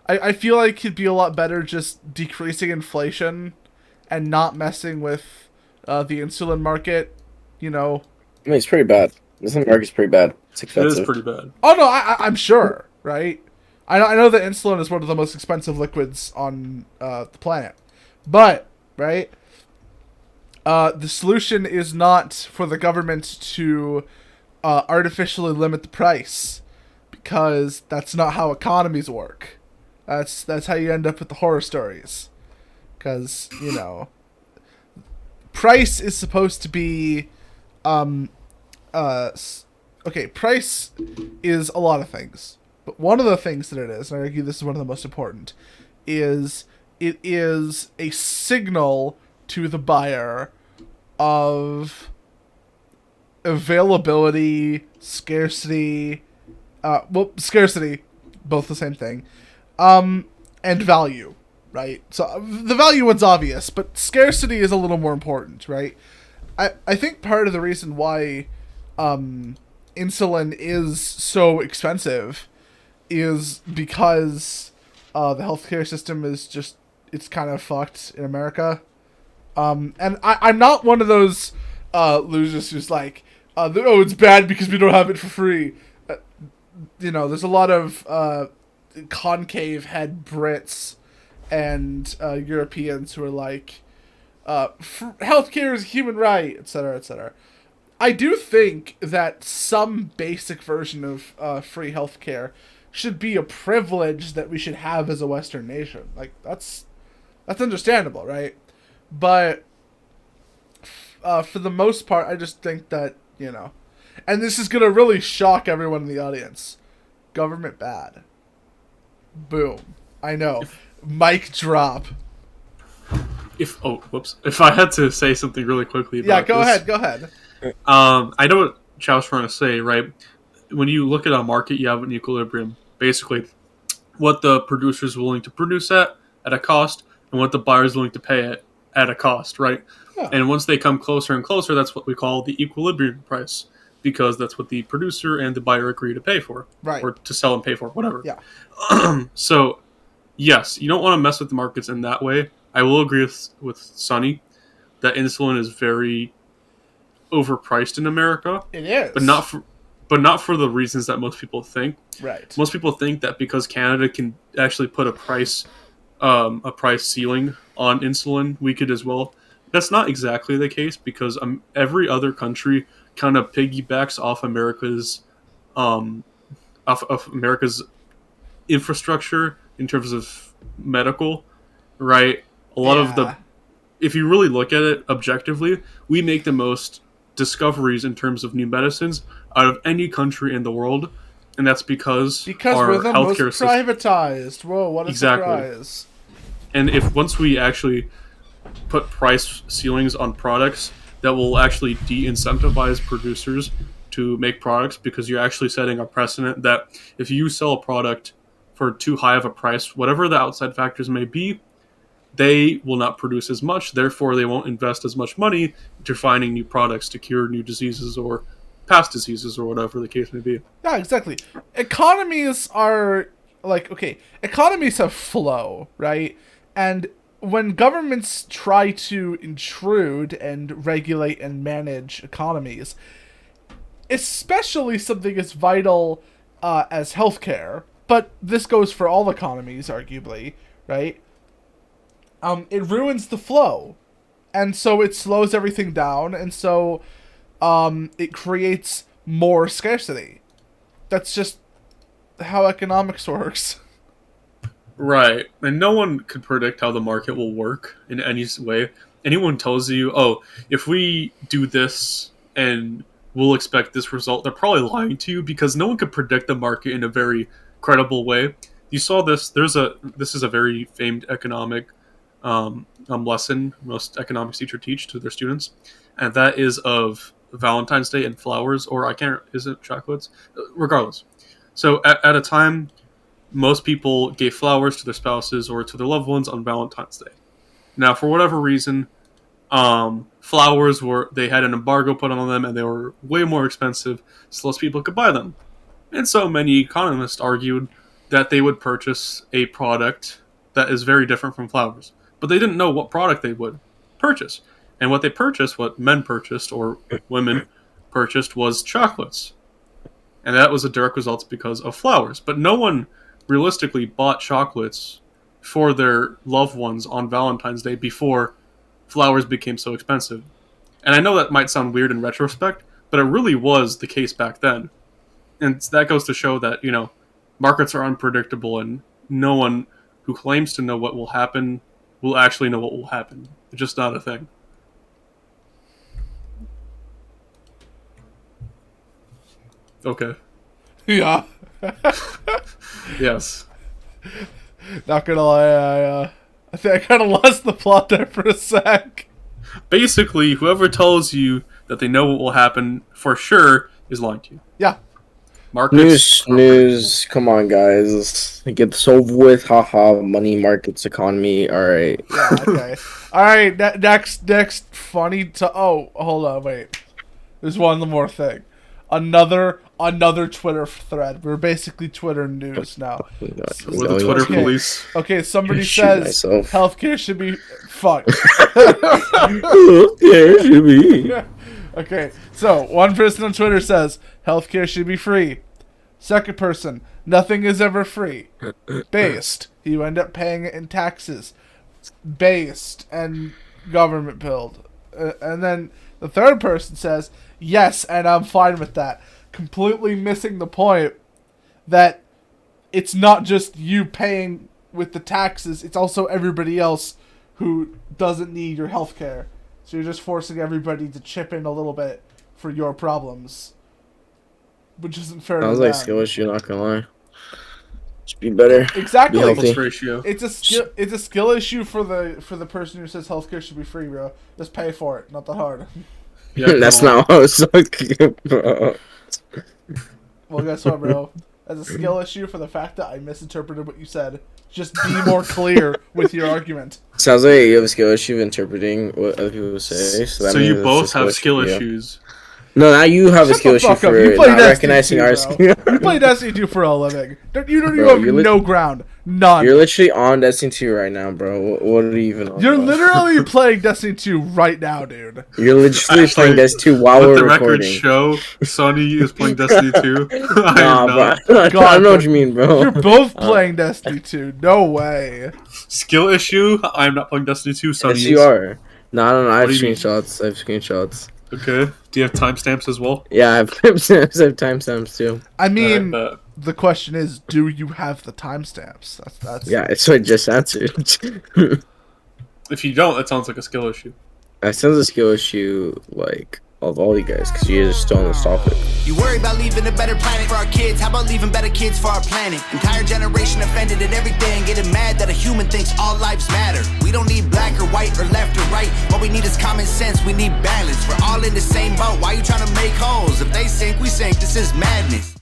I feel like it'd be a lot better just decreasing inflation and not messing with the insulin market. You know. I mean, it's pretty bad. This market's pretty bad. It's It is expensive. pretty bad. Oh no, I'm sure, right? I know that insulin is one of the most expensive liquids on the planet, but right, the solution is not for the government to artificially limit the price, because that's not how economies work. That's how you end up with the horror stories, because price is supposed to be um, okay, price is a lot of things. But one of the things that it is, and I argue this is one of the most important, is it is a signal to the buyer of availability, scarcity, scarcity, both the same thing, and value, right? So the value one's obvious, but scarcity is a little more important, right? I think part of the reason why insulin is so expensive is because the healthcare system is just, it's kind of fucked in America. And I'm not one of those losers who's like, oh, it's bad because we don't have it for free. There's a lot of concave head Brits and Europeans who are like, healthcare is a human right, etc., etc. I do think that some basic version of free healthcare should be a privilege that we should have as a Western nation. Like, that's understandable, right? But for the most part, I just think that, and this is going to really shock everyone in the audience. Government bad. Boom. I know. Mic drop. If I had to say something really quickly about go this, ahead. I know what Chao's trying to say, right? When you look at a market, you have an equilibrium. Basically, what the producer is willing to produce at a cost, and what the buyer is willing to pay at a cost, right? Yeah. And once they come closer and closer, that's what we call the equilibrium price, because that's what the producer and the buyer agree to pay for, Right. or to sell and pay for, whatever. Yeah. So, yes, you don't want to mess with the markets in that way. I will agree with Sunny that insulin is very overpriced in America. It is. But not for the reasons that most people think. Right. Most people think that because Canada can actually put a price ceiling on insulin, we could as well. That's not exactly the case, because every other country kind of piggybacks off America's infrastructure in terms of medical, right? A lot of if you really look at it objectively, we make the most discoveries in terms of new medicines out of any country in the world, and that's because our we're the most healthcare system, privatized. Whoa, what a surprise! And if once we actually put price ceilings on products, that will actually de-incentivize producers to make products, because you're actually setting a precedent that if you sell a product for too high of a price, whatever the outside factors may be, they will not produce as much. Therefore, they won't invest as much money into finding new products to cure new diseases or past diseases or whatever the case may be. Yeah, exactly. Economies are economies have flow, right? And when governments try to intrude and regulate and manage economies, especially something as vital as healthcare, but this goes for all economies, arguably, right? It ruins the flow, and so it slows everything down, and so it creates more scarcity. That's just how economics works. Right. And no one could predict how the market will work in any way. Anyone tells you, oh, if we do this and we'll expect this result, they're probably lying to you, because no one could predict the market in a very credible way. You saw this. This is a very famed economic lesson most economics teachers teach to their students, and that is of Valentine's Day and flowers, or is it chocolates? Regardless. So at a time, most people gave flowers to their spouses or to their loved ones on Valentine's Day. Now, for whatever reason, flowers they had an embargo put on them, and they were way more expensive, so less people could buy them. And so many economists argued, that they would purchase a product that is very different from flowers. But they didn't know what product they would purchase. And what they purchased, what men purchased or women purchased, was chocolates. And that was a direct result because of flowers. But no one realistically bought chocolates for their loved ones on Valentine's Day before flowers became so expensive. And I know that might sound weird in retrospect, but it really was the case back then. And that goes to show that, markets are unpredictable, and no one who claims to know what will happen will actually know what will happen. It's just not a thing. Okay. Yeah. Yes. Not gonna lie, I think I kind of lost the plot there for a sec. Basically, whoever tells you that they know what will happen for sure is lying to you. Yeah. Markets. News. Come on, guys. Get this over with. Haha. Money, markets, economy. All right. Yeah. Okay. All right. Next. Funny. Oh, hold on. Wait. There's one more thing. Another Twitter thread. We're basically Twitter news now. We're the Twitter police. Okay. Somebody says healthcare should be fucked. Healthcare should be. Okay, so one person on Twitter says healthcare should be free. Second person, nothing is ever free. Based, you end up paying it in taxes. Based and government billed. And then the third person says yes, and I'm fine with that. Completely missing the point that it's not just you paying with the taxes; it's also everybody else who doesn't need your healthcare. So you're just forcing everybody to chip in a little bit for your problems, which isn't fair. Sounds to like them. skill issue. Not gonna lie. Just be better. Exactly. Be healthy. Ratio. It's a skill issue for the person who says healthcare should be free, bro. Just pay for it. Not that hard. Yeah, That's not how it's looking, bro. Well, guess what, bro? As a skill issue for the fact that I misinterpreted what you said. Just be more clear with your argument. Sounds like you have a skill issue of interpreting what other people say. So you both have skill issues. No, now you have a Shut skill the issue fuck up. for You play not Destiny recognizing 2, our bro. skill. You play Destiny 2 for a living. You don't Bro, even have no ground. None. You're literally on Destiny 2 right now, bro. What are you even on? You're about? literally playing Destiny 2 right now, dude. You're literally playing Destiny 2 while Let we're the record recording. show Sonny is playing Destiny 2. I Nah, am not. bro. I God, don't know what you mean, bro. You're both playing Destiny 2. No way. Skill issue? I'm not playing Destiny 2. Sonny Yes, is. you are. No, I don't know. I have What do you mean? screenshots. I have screenshots. Okay. Do you have timestamps as well? Yeah, I have timestamps too. I mean, Alright, the question is, do you have the timestamps? That's Yeah, it's what I just answered. if you don't, that sounds like a skill issue. That sounds a skill issue, like, of all you guys, because you guys are still on this topic. You worry about leaving a better planet for our kids. How about leaving better kids for our planet? Entire generation offended at everything, getting mad that a human thinks all lives matter. We don't need black or white or left or right. What we need is common sense. We need balance. We're all in the same boat. Why you trying to make holes? If they sink, we sink. This is madness.